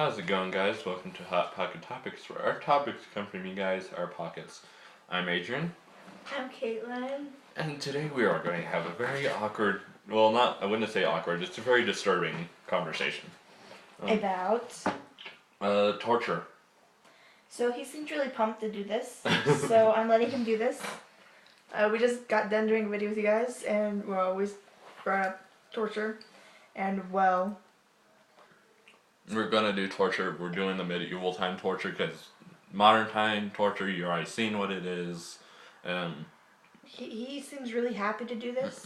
How's it going, guys? Welcome to Hot Pocket Topics, where our topics come from you guys, our pockets. I'm Adrian, I'm Caitlin. and today we are going to have a very awkward, well, I wouldn't say awkward, it's a very disturbing conversation. About. Torture. So he seems really pumped to do this. So I'm letting him do this. We just got done doing a video with you guys, and we always brought up torture. And well, We're gonna do torture, we're doing the medieval time torture, because modern time torture, you've already seen what it is. he seems really happy to do this.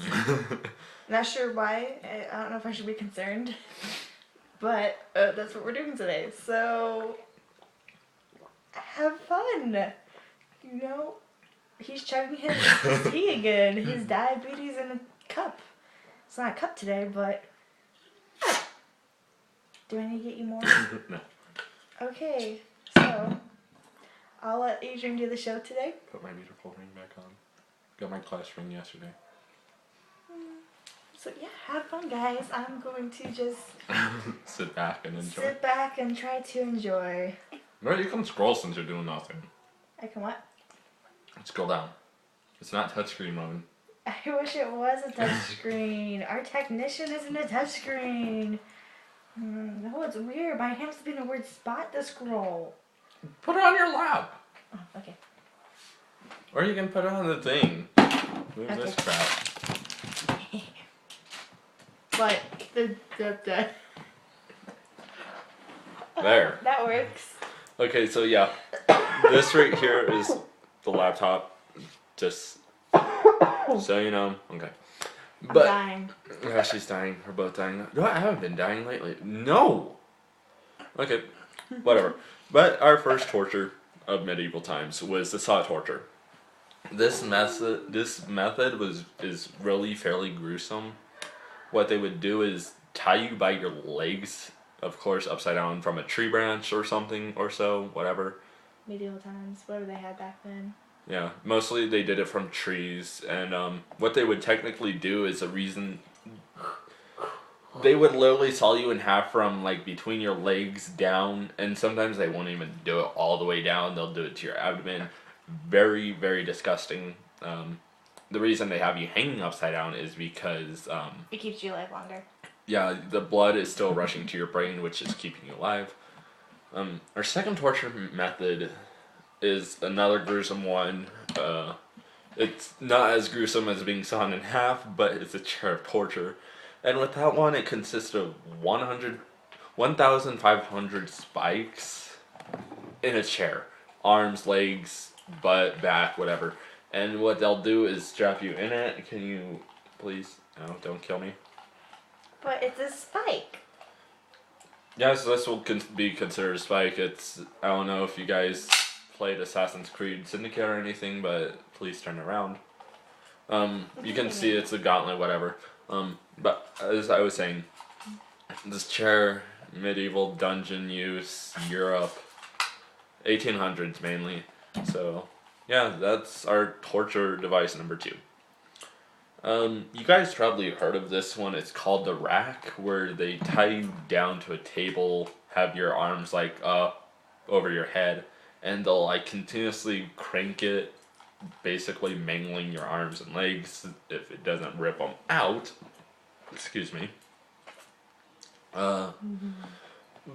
Not sure why. I don't know if I should be concerned. But that's what we're doing today. So have fun. You know, he's chugging his tea again. His diabetes in a cup. It's not a cup today, but do I need to get you more? No. Okay, so I'll let Adrian do the show today. Put my beautiful ring back on. Got my class ring yesterday. So yeah, have fun, guys. I'm going to just Sit back and enjoy. sit back and try to enjoy. Well, you can scroll since you're doing nothing. I can what? Scroll down. It's not touchscreen mode. I wish it was a touchscreen. Our technician isn't a touchscreen. No, it's weird. My hand's been in a weird spot to scroll. Put it on your lap. Oh, okay. Or you can put it on the thing. Move Okay. this crap. But There. that works. Okay, so yeah. This right here is the laptop. Just so you know. Okay. I'm But dying. yeah, she's dying. We're both dying. No, I haven't been dying lately. No. Okay. Whatever. But our first torture of medieval times was the saw torture. This method is really fairly gruesome. What they would do is tie you by your legs, of course, upside down from a tree branch or something or so, whatever. Medieval times, whatever they had back then. Yeah, mostly they did it from trees, and what they would technically do is they would literally saw you in half from like between your legs down, and sometimes they won't even do it all the way down. They'll do it to your abdomen. Very, very disgusting. The reason they have you hanging upside down is because It keeps you alive longer. yeah, the blood is still rushing to your brain, which is keeping you alive. Our second torture method is another gruesome one. It's not as gruesome as being sawn in half, but it's a chair of torture. And with that one, it consists of 1,500 spikes in a chair. Arms, legs, butt, back, whatever. And what they'll do is strap you in it. Can you please? No, don't kill me. But it's a spike. Yeah, so this will be considered a spike. I don't know if you guys played Assassin's Creed Syndicate or anything, but please turn around. You can see it's a gauntlet, whatever. But as I was saying, this chair, medieval dungeon use, Europe, 1800s mainly. So, yeah, that's our torture device number 2. You guys probably heard of this one. It's called the rack, where they tie you down to a table, have your arms like up over your head, and they'll like continuously crank it, basically mangling your arms and legs if it doesn't rip them out. Excuse me.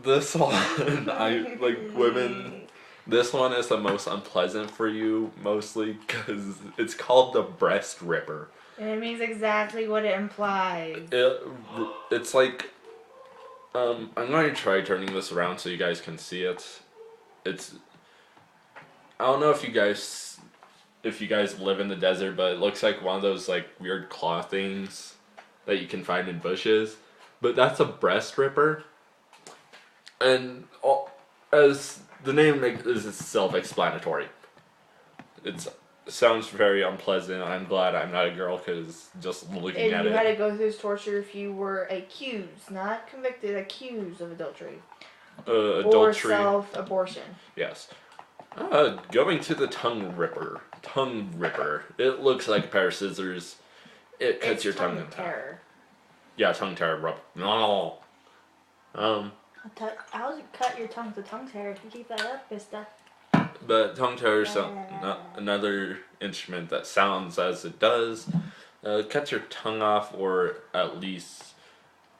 This one, I like women. This one is the most unpleasant for you, mostly because it's called the breast ripper. And it means exactly what it implies. It's like, I'm going to try turning this around so you guys can see it. I don't know if you guys live in the desert, but it looks like one of those like weird claw things that you can find in bushes. But that's a breast ripper. And as the name is self-explanatory. It sounds very unpleasant. I'm glad I'm not a girl, because just looking And at you it. had to go through this torture if you were accused, not convicted, accused of adultery. Or Adultery. self-abortion. Yes. Going to the tongue ripper. Tongue ripper. It looks like a pair of scissors. It cuts It's your tongue in tongue half. terror. Yeah, tongue terror. No. I'll cut your tongue to tongue tear if you keep that up, mister. But tongue tear is another instrument that sounds as it does. Cuts your tongue off, or at least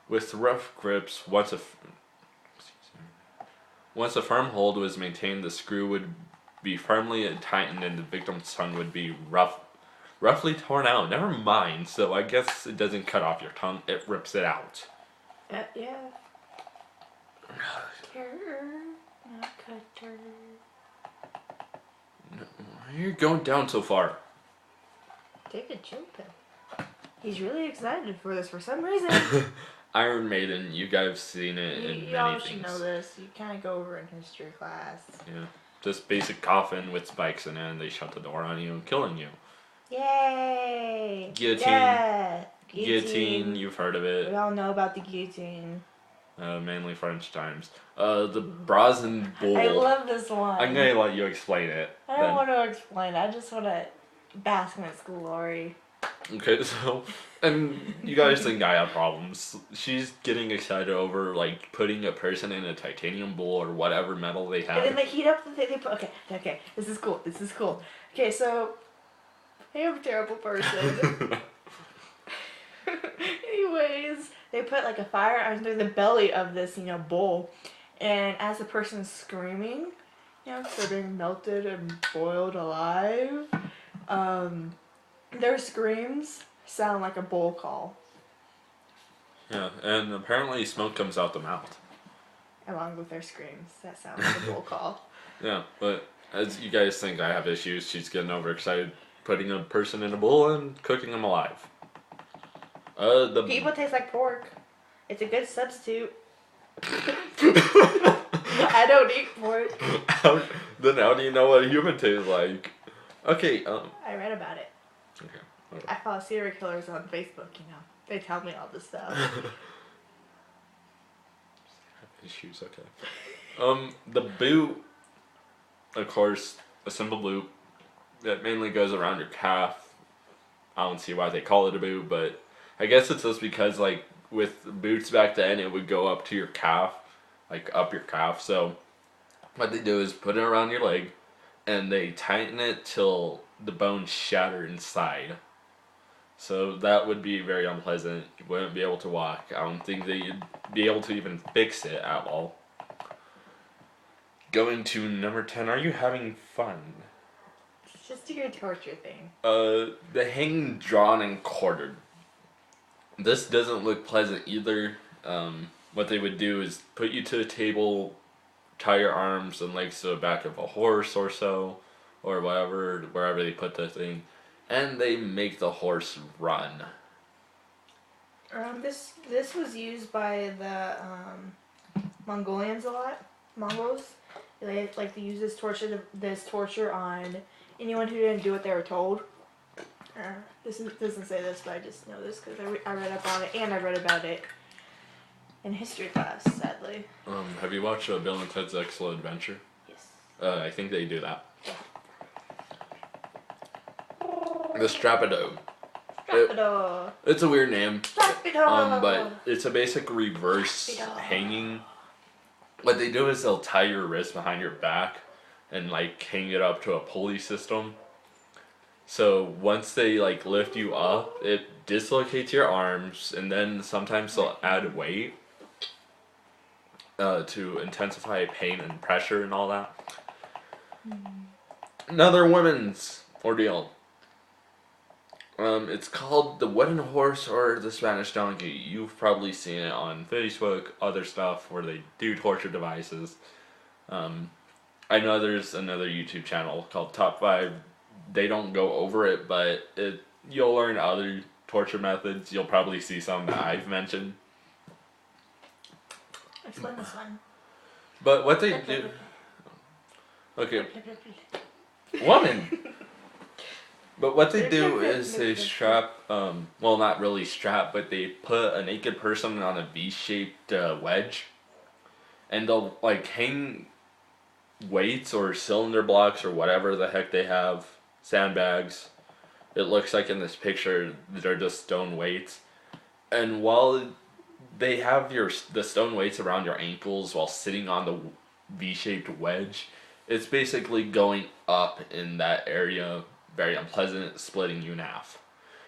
with rough grips. Once a firm hold was maintained, the screw would be firmly tightened, and the victim's tongue would be roughly torn out. Never mind. So I guess it doesn't cut off your tongue; it rips it out. Yeah. Not cutter. No, you're going down so far. Take a chill pill. He's really excited for this for some reason. Iron Maiden, you guys have seen it in many y'all things. should know this. You kind of go over in history class. Yeah, just basic coffin with spikes in it, and they shut the door on you, killing you. Yay! Guillotine. Yeah. Guillotine, you've heard of it. We all know about the guillotine. Mainly French times. The Brazen Bull. I love this one. I'm gonna let you explain it. I don't want to explain. I just want to bask in its glory. Okay, so, and you guys think I have problems. She's getting excited over, like, putting a person in a titanium bull or whatever metal they have. And then they heat up the thing. They put, okay, this is cool. Okay, so, hey, I'm a terrible person. Anyways, they put, like, a fire under the belly of this, bull. And as the person's screaming, so they're melted and boiled alive, their screams sound like a bull call. Yeah, and apparently smoke comes out the mouth. Along with their screams, that sounds like a bull call. Yeah, but as you guys think I have issues, she's getting overexcited putting a person in a bull and cooking them alive. People taste like pork. It's a good substitute. I don't eat pork. Then how do you know what a human tastes like? Okay, I read about it. Okay. I follow serial killers on Facebook, They tell me all this stuff. Issues, okay. The boot, of course, a simple boot that mainly goes around your calf. I don't see why they call it a boot, but I guess it's just because, like, with boots back then, it would go up to your calf, like up your calf. So what they do is put it around your leg, and they tighten it till the bones shatter inside. So that would be very unpleasant. You wouldn't be able to walk. I don't think that you'd be able to even fix it at all. Going to number 10, are you having fun? It's just a good torture thing. The hanging, drawn, and quartered. This doesn't look pleasant either. What they would do is put you to a table, tie your arms and legs to the back of a horse or so, or whatever, wherever they put the thing, and they make the horse run. This was used by the Mongolians a lot. Mongols, they like to use this torture on anyone who didn't do what they were told. This doesn't say this, but I just know this because I read about it, and I read about it in history class, sadly. Have you watched Bill and Ted's Excellent Adventure? Yes. I think they do that. The Strapado. It's a weird name. But it's a basic reverse hanging. What they do is they'll tie your wrist behind your back and like hang it up to a pulley system. So once they like lift you up, it dislocates your arms, and then sometimes they'll add weight to intensify pain and pressure and all that. Another women's ordeal. It's called the wooden horse or the Spanish donkey. You've probably seen it on Facebook, other stuff where they do torture devices. I know there's another YouTube channel called Top 5. They don't go over it, but you'll learn other torture methods. You'll probably see some that I've mentioned. Explain this one. But what they do... Okay. Woman! But what they do is they strap, well, not really strap, but they put a naked person on a V-shaped wedge, and they'll like hang weights or cylinder blocks or whatever the heck they have, sandbags. It looks like in this picture they're just stone weights, and while they have the stone weights around your ankles while sitting on the V-shaped wedge. It's basically going up in that area, very unpleasant, splitting you in half.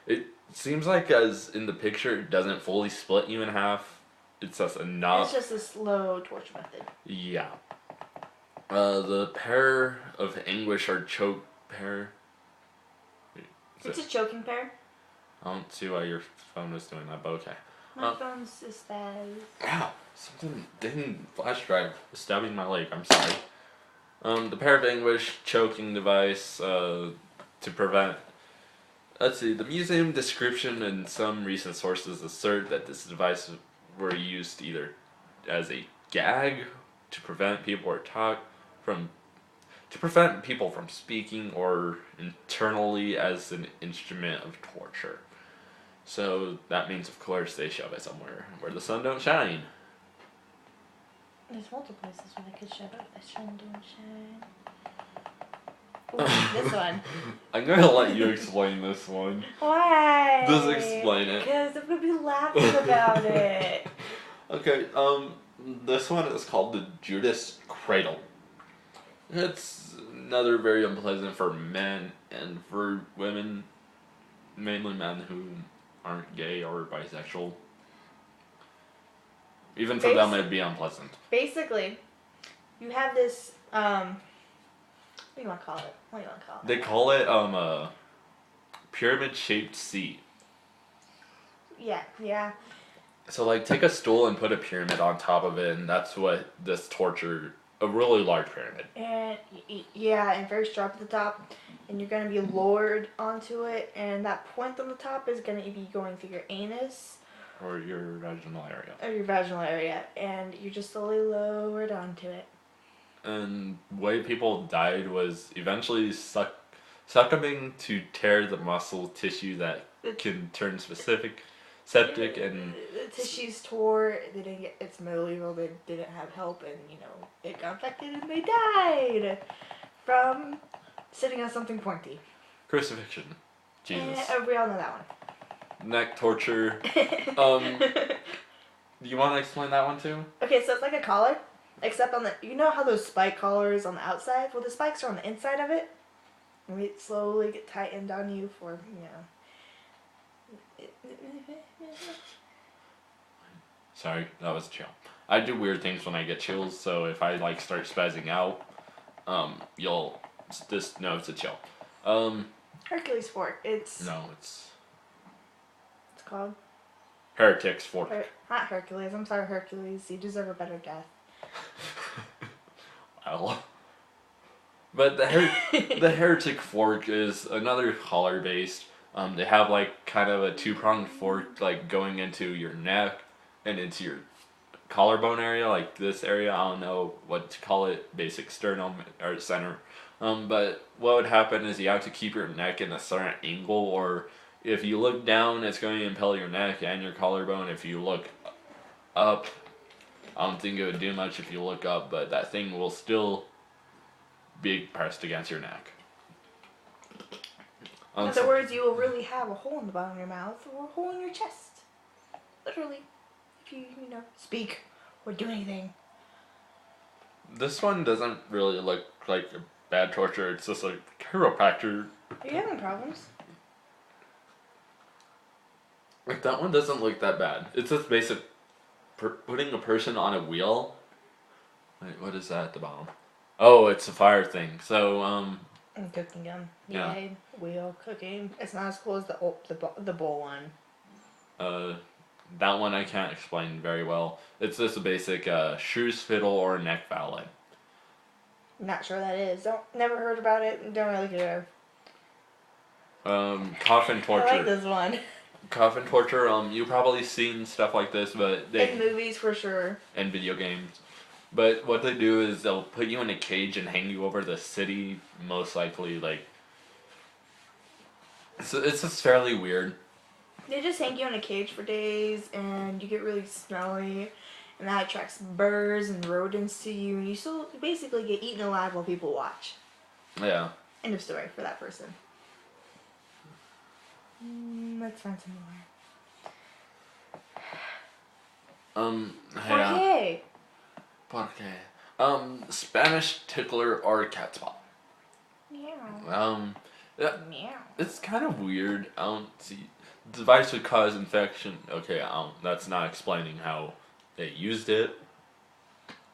It seems like as in the picture, it doesn't fully split you in half. It's just enough. It's just a slow torture method. Yeah. The pair of anguish or choke pair. It's a choking pair. I don't see why your phone was doing that, but okay. My phone just says. Ow! Something dang flash drive was stabbing my leg. I'm sorry. The pair of anguish choking device to prevent. Let's see. The museum description and some recent sources assert that this device were used either as a gag to prevent people or talk from to prevent people from speaking or internally as an instrument of torture. So that means, of course, they shove it somewhere where the sun don't shine. There's multiple places where they could shove it. The sun don't shine. Ooh, this one. I'm gonna let you explain this one. Why? Just explain it. Because I'm gonna be laughing about it. Okay, this one is called the Judas Cradle. It's another very unpleasant for men and for women, mainly men who aren't gay or bisexual. Even for them, it'd be unpleasant. Basically, you have this, what do you want to call it? They call it, a pyramid-shaped seat. Yeah. So, like, take a stool and put a pyramid on top of it, and that's what this torture, a really large pyramid. And, and very sharp at the top, and you're going to be lowered onto it, and that point on the top is going to be going through your anus. Or your vaginal area. And you're just slowly lowered onto it. And the way people died was eventually succumbing to tear the muscle tissue that can turn septic and... The tissues tore, they didn't get, it's illegal, they didn't have help, and, it got infected and they died from sitting on something pointy. Crucifixion. Jesus. And we all know that one. Neck torture. Do you want to explain that one too? Okay, so it's like a collar, except on you know how those spike collars on the outside? Well, the spikes are on the inside of it, and we slowly get tightened on you for, Sorry, that was chill. I do weird things when I get chills, so if I start spazzing out, you'll just know it's a chill. Hercules fork. It's called Heretic's fork. Not Hercules. I'm sorry, Hercules. You deserve a better death. Well, but the heretic fork is another collar based. They have kind of a 2-pronged fork going into your neck and into your collarbone area, like this area. I don't know what to call it, basic sternum or center. But what would happen is you have to keep your neck in a certain angle, or if you look down, it's going to impel your neck and your collarbone. If you look up, I don't think it would do much if you look up, but that thing will still be pressed against your neck. In other words, you will really have a hole in the bottom of your mouth or a hole in your chest. Literally. If you, speak or do anything. This one doesn't really look like a bad torture. It's just like chiropractor. Are you having problems? That one doesn't look that bad. It's just basic putting a person on a wheel. Wait, what is that at the bottom? Oh, it's a fire thing. So, And cooking gun. Yeah. Yay. Wheel cooking. It's not as cool as the bowl one. That one I can't explain very well. It's just a basic shoes fiddle or neck valet. Not sure what that is. Never heard about it. Don't really care. Coffin torture. I like this one. Coffin torture. You've probably seen stuff like this, but in movies for sure. And video games. But what they do is they'll put you in a cage and hang you over the city, most likely, So it's just fairly weird. They just hang you in a cage for days, and you get really smelly, and that attracts birds and rodents to you, and you still basically get eaten alive while people watch. Yeah. End of story for that person. Let's find some more. Yeah. Okay. Porque. Spanish tickler or cat spot. Meow. Yeah, Meow. it's kind of weird. I don't see. Device would cause infection. Okay, that's not explaining how they used it.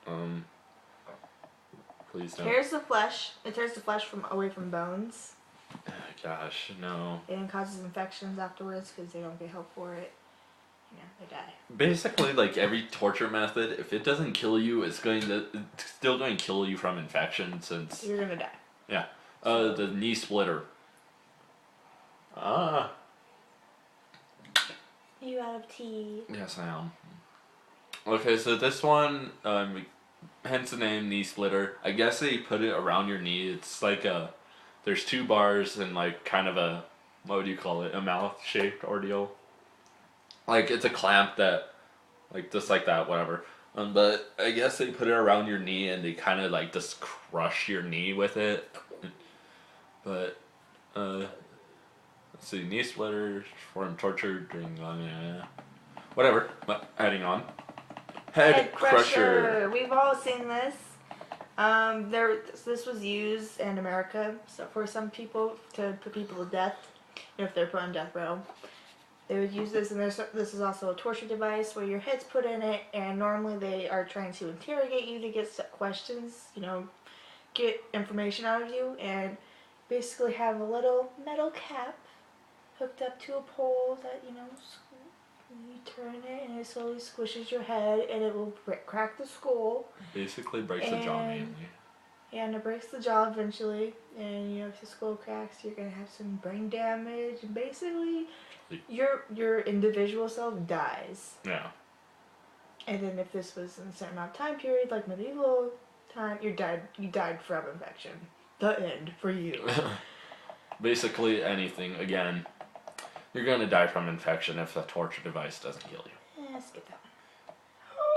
Um, please don't. Tears the flesh. It tears the flesh from away from bones. Gosh, no. And causes infections afterwards because they don't get help for it. Yeah, they die. Basically, like every torture method, if it doesn't kill you, it's still going to kill you from infection. Since You're gonna die. yeah, the knee splitter. Ah. You out of tea? Yes, I am. Okay, so this one, hence the name knee splitter. I guess they put it around your knee. It's like there's two bars and like kind of a, what would you call it? A mouth shaped ordeal. Like it's a clamp that, like just like that, whatever. But I guess they put it around your knee and they kind of like just crush your knee with it. But, let's see, knee splitter, form torture during, whatever. But heading on. Head crusher. We've all seen this. This was used in America, so for some people to put people to death, if they're put on death row, they would use this. And this is also a torture device where your head's put in it, and normally they are trying to interrogate you to get questions, get information out of you, and basically have a little metal cap hooked up to a pole that you turn it and it slowly squishes your head and it will crack the skull. Basically breaks the jaw mainly. Yeah, and it breaks the jaw eventually. And if the skull cracks, you're gonna have some brain damage. And basically, your individual self dies. Yeah. And then if this was in a certain amount of time period, like medieval time, you died from infection. The end for you. Basically anything. Again, you're gonna die from infection if the torture device doesn't kill you. Yeah, skip that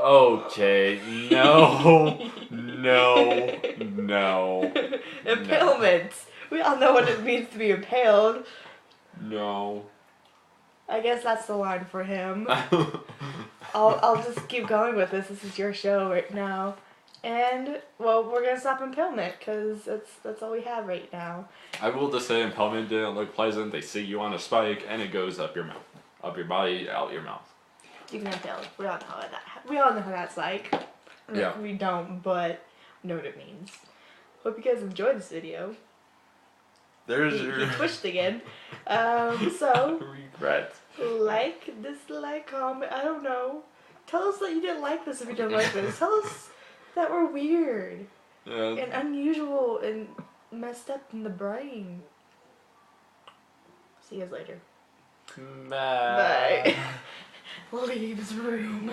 one. Okay, no, no, no. Impalement. No. We all know what it means to be impaled. No. I guess that's the line for him. I'll just keep going with this. This is your show right now. And, well, we're going to stop impalement because that's all we have right now. I will just say impalement didn't look pleasant. They see you on a spike and it goes up your mouth. Up your body, out your mouth. You can impale. We all know how that's like. Yeah. We don't, but we know what it means. Hope you guys enjoyed this video. There's He twitched again. So regret. Like, dislike, comment, I don't know. Tell us that you didn't like this if you didn't like this. Tell us that we're weird. Yeah. And unusual and messed up in the brain. See you guys later. Bye. Bye. Leaves room.